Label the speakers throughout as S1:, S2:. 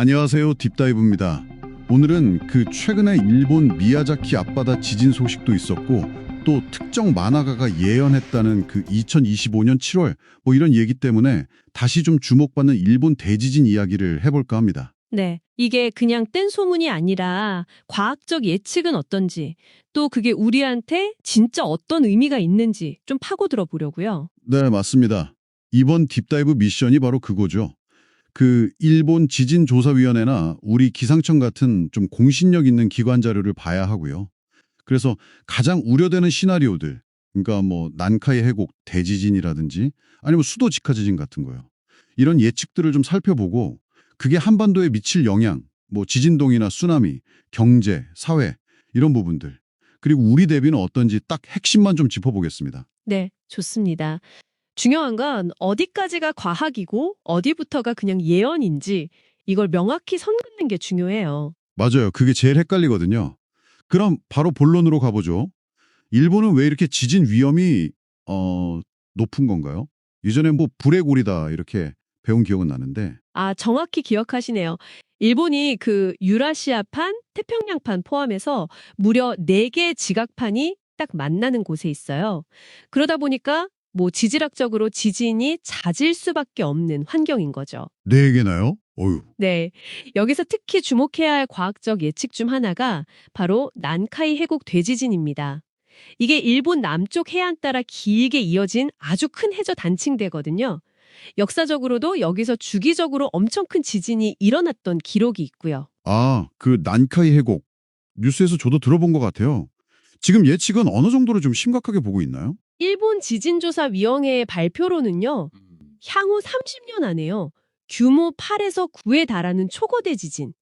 S1: 안녕하세요. 딥다이브입니다. 오늘은 그 최근에 일본 미야자키 앞바다 지진 소식도 있었고 또 특정 만화가가 예언했다는 그 2025년 7월 이런 얘기 때문에 다시 좀 주목받는 일본 대지진 이야기를 해볼까 합니다.
S2: 네. 이게 그냥 뜬 소문이 아니라 과학적 예측은 어떤지, 또 그게 우리한테 진짜 어떤 의미가 있는지 좀 파고들어 보려고요.
S1: 네, 맞습니다. 이번 딥다이브 미션이 바로 그거죠. 그 일본 지진조사위원회나 우리 기상청 같은 좀 공신력 있는 기관 자료를 봐야 하고요. 그래서 가장 우려되는 시나리오들, 그러니까 난카이 해곡, 대지진이라든지 아니면 수도 직하 지진 같은 거요. 이런 예측들을 좀 살펴보고 그게 한반도에 미칠 영향, 지진동이나 쓰나미, 경제, 사회 이런 부분들, 그리고 우리 대비는 어떤지 딱 핵심만 좀 짚어보겠습니다.
S2: 네, 좋습니다. 중요한 건 어디까지가 과학이고 어디부터가 그냥 예언인지 이걸 명확히 선긋는 게 중요해요.
S1: 맞아요. 그게 제일 헷갈리거든요. 그럼 바로 본론으로 가보죠. 일본은 왜 이렇게 지진 위험이 높은 건가요? 예전에 불의 골이다 이렇게 배운 기억은 나는데.
S2: 아, 정확히 기억하시네요. 일본이 그 유라시아판, 태평양판 포함해서 무려 4개 지각판이 딱 만나는 곳에 있어요. 그러다 보니까 지질학적으로 지진이 잦을 수밖에 없는 환경인 거죠.
S1: 네 개나요? 어휴.
S2: 네. 여기서 특히 주목해야 할 과학적 예측 중 하나가 바로 난카이 해곡 대지진입니다. 이게 일본 남쪽 해안 따라 길게 이어진 아주 큰 해저 단층대거든요. 역사적으로도 여기서 주기적으로 엄청 큰 지진이 일어났던 기록이 있고요.
S1: 아, 그 난카이 해곡. 뉴스에서 저도 들어본 것 같아요. 지금 예측은 어느 정도로 좀 심각하게 보고 있나요?
S2: 일본 지진조사위원회의 발표로는요. 향후 30년 안에요. 규모 8에서 9에 달하는 초거대 지진.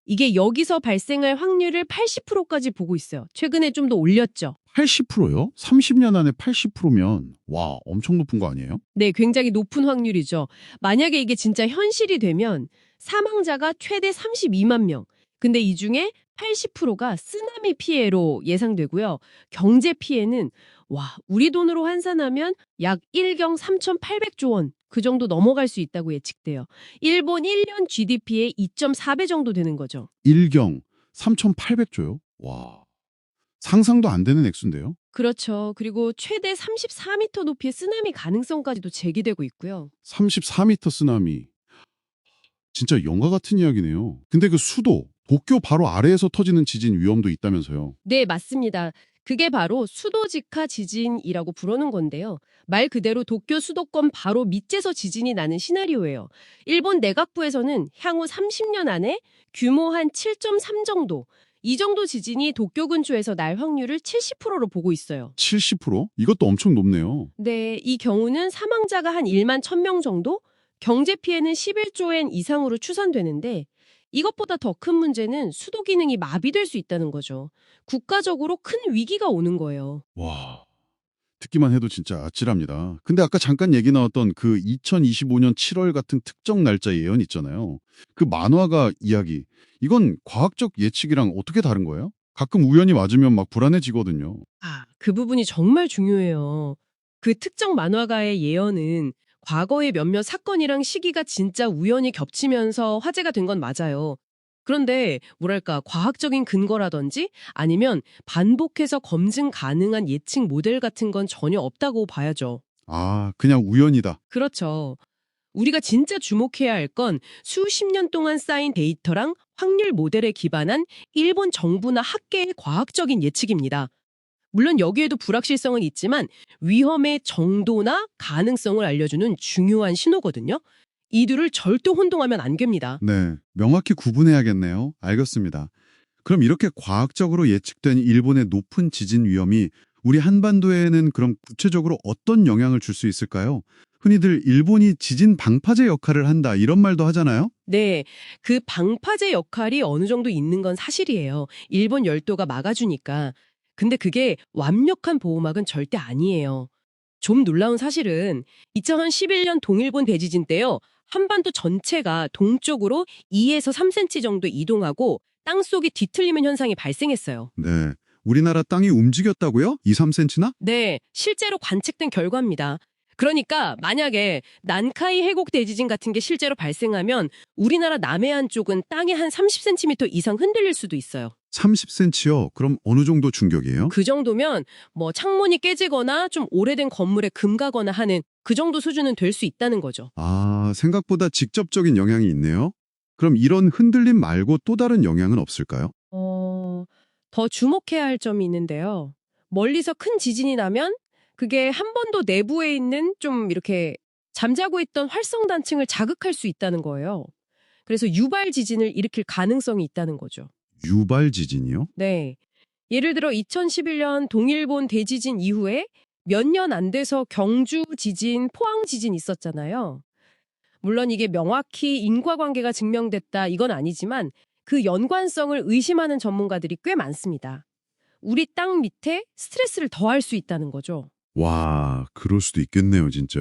S2: 이게 여기서 발생할 확률을 80%까지 보고 있어요. 최근에 좀 더 올렸죠.
S1: 80%요? 30년 안에 80%면 와, 엄청 높은 거 아니에요?
S2: 네, 굉장히 높은 확률이죠. 만약에 이게 진짜 현실이 되면 사망자가 최대 32만 명. 근데 이 중에 80%가 쓰나미 피해로 예상되고요. 경제 피해는 우리 돈으로 환산하면 약 1경 3,800조 원. 그 정도 넘어갈 수 있다고 예측돼요. 일본 1년 GDP의 2.4배 정도 되는 거죠.
S1: 일경 3,800조요? 와, 상상도 안 되는 액수인데요?
S2: 그렇죠. 그리고 최대 34m 높이의 쓰나미 가능성까지도 제기되고 있고요.
S1: 34m 쓰나미. 진짜 영화 같은 이야기네요. 근데 그 수도, 도쿄 바로 아래에서 터지는 지진 위험도 있다면서요.
S2: 네, 맞습니다. 그게 바로 수도직하 지진이라고 부르는 건데요. 말 그대로 도쿄 수도권 바로 밑에서 지진이 나는 시나리오예요. 일본 내각부에서는 향후 30년 안에 규모 한 7.3 정도, 이 정도 지진이 도쿄 근처에서 날 확률을 70%로 보고 있어요.
S1: 70%? 이것도 엄청 높네요.
S2: 네, 이 경우는 사망자가 한 1만 1,000명 정도, 경제 피해는 11조 엔 이상으로 추산되는데 이것보다 더 큰 문제는 수도 기능이 마비될 수 있다는 거죠. 국가적으로 큰 위기가 오는 거예요.
S1: 와, 듣기만 해도 진짜 아찔합니다. 근데 아까 잠깐 얘기 나왔던 그 2025년 7월 같은 특정 날짜 예언 있잖아요. 그 만화가 이야기. 이건 과학적 예측이랑 어떻게 다른 거예요? 가끔 우연히 맞으면 막 불안해지거든요.
S2: 그 부분이 정말 중요해요. 그 특정 만화가의 예언은 과거의 몇몇 사건이랑 시기가 진짜 우연히 겹치면서 화제가 된 건 맞아요. 그런데 뭐랄까 과학적인 근거라든지 아니면 반복해서 검증 가능한 예측 모델 같은 건 전혀 없다고 봐야죠.
S1: 아, 그냥 우연이다.
S2: 그렇죠. 우리가 진짜 주목해야 할 건 수십 년 동안 쌓인 데이터랑 확률 모델에 기반한 일본 정부나 학계의 과학적인 예측입니다. 물론 여기에도 불확실성은 있지만 위험의 정도나 가능성을 알려주는 중요한 신호거든요. 이 둘을 절대 혼동하면 안 됩니다.
S1: 네, 명확히 구분해야겠네요. 알겠습니다. 그럼 이렇게 과학적으로 예측된 일본의 높은 지진 위험이 우리 한반도에는 그럼 구체적으로 어떤 영향을 줄 수 있을까요? 흔히들 일본이 지진 방파제 역할을 한다 이런 말도 하잖아요.
S2: 네, 그 방파제 역할이 어느 정도 있는 건 사실이에요. 일본 열도가 막아주니까. 근데 그게 완벽한 보호막은 절대 아니에요. 좀 놀라운 사실은 2011년 동일본 대지진 때요. 한반도 전체가 동쪽으로 2에서 3cm 정도 이동하고 땅속이 뒤틀리는 현상이 발생했어요.
S1: 네, 우리나라 땅이 움직였다고요? 2, 3cm나?
S2: 네, 실제로 관측된 결과입니다. 그러니까 만약에 난카이 해곡 대지진 같은 게 실제로 발생하면 우리나라 남해안 쪽은 땅이 한 30cm 이상 흔들릴 수도 있어요.
S1: 30cm요? 그럼 어느 정도 충격이에요?
S2: 그 정도면 뭐 창문이 깨지거나 좀 오래된 건물에 금 가거나 하는 그 정도 수준은 될 수 있다는 거죠.
S1: 아, 생각보다 직접적인 영향이 있네요. 그럼 이런 흔들림 말고 또 다른 영향은 없을까요?
S2: 더 주목해야 할 점이 있는데요. 멀리서 큰 지진이 나면 그게 한 번 더 내부에 있는 좀 이렇게 잠자고 있던 활성단층을 자극할 수 있다는 거예요. 그래서 유발 지진을 일으킬 가능성이 있다는 거죠.
S1: 유발 지진이요?
S2: 네. 예를 들어 2011년 동일본 대지진 이후에 몇 년 안 돼서 경주 지진, 포항 지진 있었잖아요. 물론 이게 명확히 인과관계가 증명됐다 이건 아니지만 그 연관성을 의심하는 전문가들이 꽤 많습니다. 우리 땅 밑에 스트레스를 더할 수 있다는 거죠.
S1: 와, 그럴 수도 있겠네요, 진짜.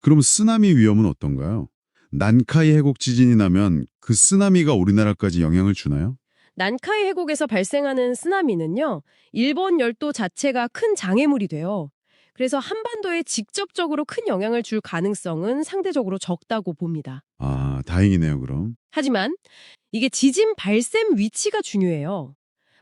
S1: 그럼 쓰나미 위험은 어떤가요? 난카이 해곡 지진이 나면 그 쓰나미가 우리나라까지 영향을 주나요?
S2: 난카이 해곡에서 발생하는 쓰나미는요, 일본 열도 자체가 큰 장애물이 돼요. 그래서 한반도에 직접적으로 큰 영향을 줄 가능성은 상대적으로 적다고 봅니다.
S1: 아, 다행이네요, 그럼.
S2: 하지만 이게 지진 발생 위치가 중요해요.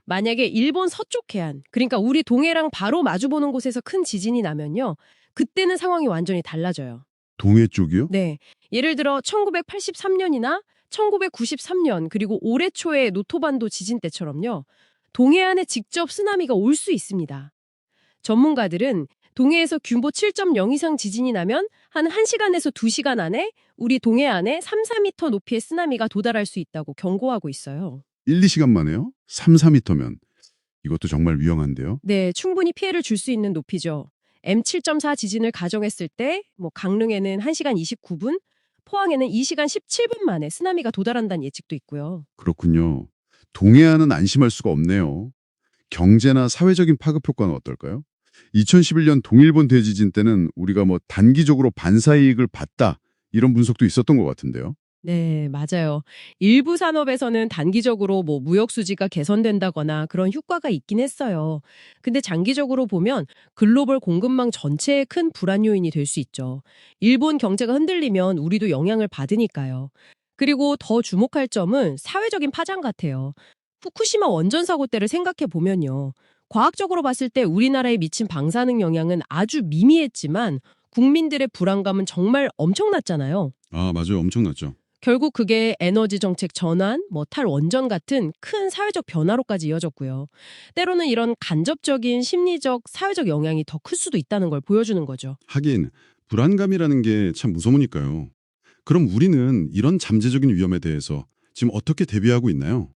S2: 만약에 일본 서쪽 해안, 그러니까 우리 동해랑 바로 마주보는 곳에서 큰 지진이 나면요, 그때는 상황이 완전히 달라져요.
S1: 동해 쪽이요?
S2: 네. 예를 들어 1983년이나 1993년 그리고 올해 초에 노토반도 지진 때처럼요. 동해안에 직접 쓰나미가 올 수 있습니다. 전문가들은 동해에서 규모 7.0 이상 지진이 나면 한 1시간에서 2시간 안에 우리 동해안에 3, 4m 높이의 쓰나미가 도달할 수 있다고 경고하고 있어요.
S1: 1, 2시간 만에요? 3, 4m면. 이것도 정말 위험한데요?
S2: 네, 충분히 피해를 줄 수 있는 높이죠. M7.4 지진을 가정했을 때 강릉에는 1시간 29분, 포항에는 2시간 17분 만에 쓰나미가 도달한다는 예측도 있고요.
S1: 그렇군요. 동해안은 안심할 수가 없네요. 경제나 사회적인 파급 효과는 어떨까요? 2011년 동일본 대지진 때는 우리가 단기적으로 반사이익을 봤다 이런 분석도 있었던 것 같은데요.
S2: 네, 맞아요. 일부 산업에서는 단기적으로 무역 수지가 개선된다거나 그런 효과가 있긴 했어요. 근데 장기적으로 보면 글로벌 공급망 전체에 큰 불안 요인이 될 수 있죠. 일본 경제가 흔들리면 우리도 영향을 받으니까요. 그리고 더 주목할 점은 사회적인 파장 같아요. 후쿠시마 원전 사고 때를 생각해 보면요. 과학적으로 봤을 때 우리나라에 미친 방사능 영향은 아주 미미했지만 국민들의 불안감은 정말 엄청났잖아요.
S1: 아, 맞아요. 엄청났죠.
S2: 결국 그게 에너지 정책 전환, 탈원전 같은 큰 사회적 변화로까지 이어졌고요. 때로는 이런 간접적인 심리적, 사회적 영향이 더 클 수도 있다는 걸 보여주는 거죠.
S1: 하긴 불안감이라는 게 참 무서우니까요. 그럼 우리는 이런 잠재적인 위험에 대해서 지금 어떻게 대비하고 있나요?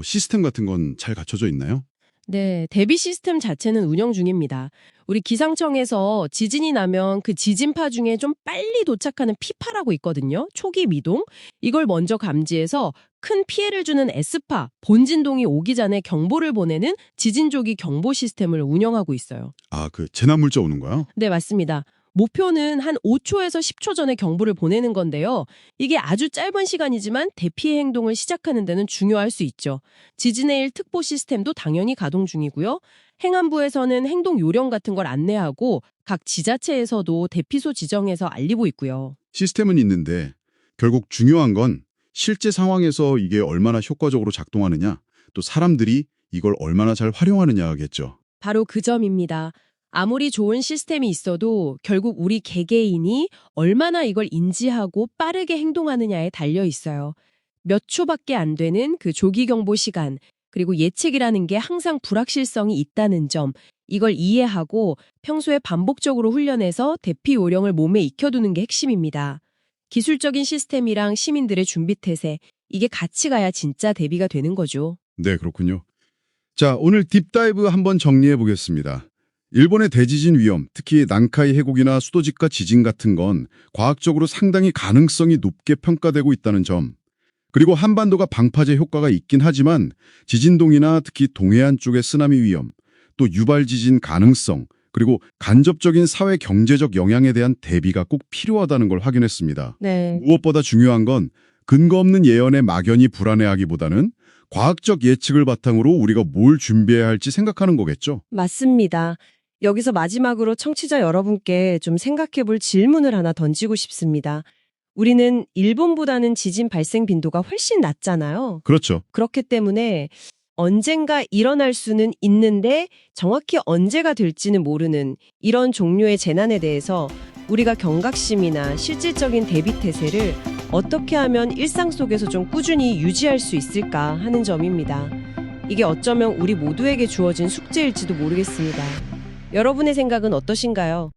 S1: 시스템 같은 건 잘 갖춰져 있나요?
S2: 네, 대비 시스템 자체는 운영 중입니다. 우리 기상청에서 지진이 나면 그 지진파 중에 좀 빨리 도착하는 P파라고 있거든요. 초기 미동. 이걸 먼저 감지해서 큰 피해를 주는 S파, 본진동이 오기 전에 경보를 보내는 지진조기 경보 시스템을 운영하고 있어요.
S1: 아, 그 재난 물자 오는 거요?
S2: 네, 맞습니다. 목표는 한 5초에서 10초 전에 경보를 보내는 건데요. 이게 아주 짧은 시간이지만 대피 행동을 시작하는 데는 중요할 수 있죠. 지진의 일 특보 시스템도 당연히 가동 중이고요. 행안부에서는 행동 요령 같은 걸 안내하고 각 지자체에서도 대피소 지정해서 알리고 있고요.
S1: 시스템은 있는데 결국 중요한 건 실제 상황에서 이게 얼마나 효과적으로 작동하느냐, 또 사람들이 이걸 얼마나 잘 활용하느냐겠죠.
S2: 바로 그 점입니다. 아무리 좋은 시스템이 있어도 결국 우리 개개인이 얼마나 이걸 인지하고 빠르게 행동하느냐에 달려 있어요. 몇 초밖에 안 되는 그 조기 경보 시간, 그리고 예측이라는 게 항상 불확실성이 있다는 점, 이걸 이해하고 평소에 반복적으로 훈련해서 대피 요령을 몸에 익혀두는 게 핵심입니다. 기술적인 시스템이랑 시민들의 준비 태세, 이게 같이 가야 진짜 대비가 되는 거죠.
S1: 네, 그렇군요. 자, 오늘 딥다이브 한번 정리해 보겠습니다. 일본의 대지진 위험, 특히 난카이 해곡이나 수도직가 지진 같은 건 과학적으로 상당히 가능성이 높게 평가되고 있다는 점. 그리고 한반도가 방파제 효과가 있긴 하지만 지진동이나 특히 동해안 쪽의 쓰나미 위험, 또 유발 지진 가능성, 그리고 간접적인 사회 경제적 영향에 대한 대비가 꼭 필요하다는 걸 확인했습니다.
S2: 네.
S1: 무엇보다 중요한 건 근거 없는 예언에 막연히 불안해하기보다는 과학적 예측을 바탕으로 우리가 뭘 준비해야 할지 생각하는 거겠죠.
S2: 맞습니다.
S3: 여기서 마지막으로 청취자 여러분께 좀 생각해 볼 질문을 하나 던지고 싶습니다. 우리는 일본보다는 지진 발생 빈도가 훨씬 낮잖아요.
S1: 그렇죠.
S3: 그렇기 때문에 언젠가 일어날 수는 있는데 정확히 언제가 될지는 모르는 이런 종류의 재난에 대해서 우리가 경각심이나 실질적인 대비 태세를 어떻게 하면 일상 속에서 좀 꾸준히 유지할 수 있을까 하는 점입니다. 이게 어쩌면 우리 모두에게 주어진 숙제일지도 모르겠습니다. 여러분의 생각은 어떠신가요?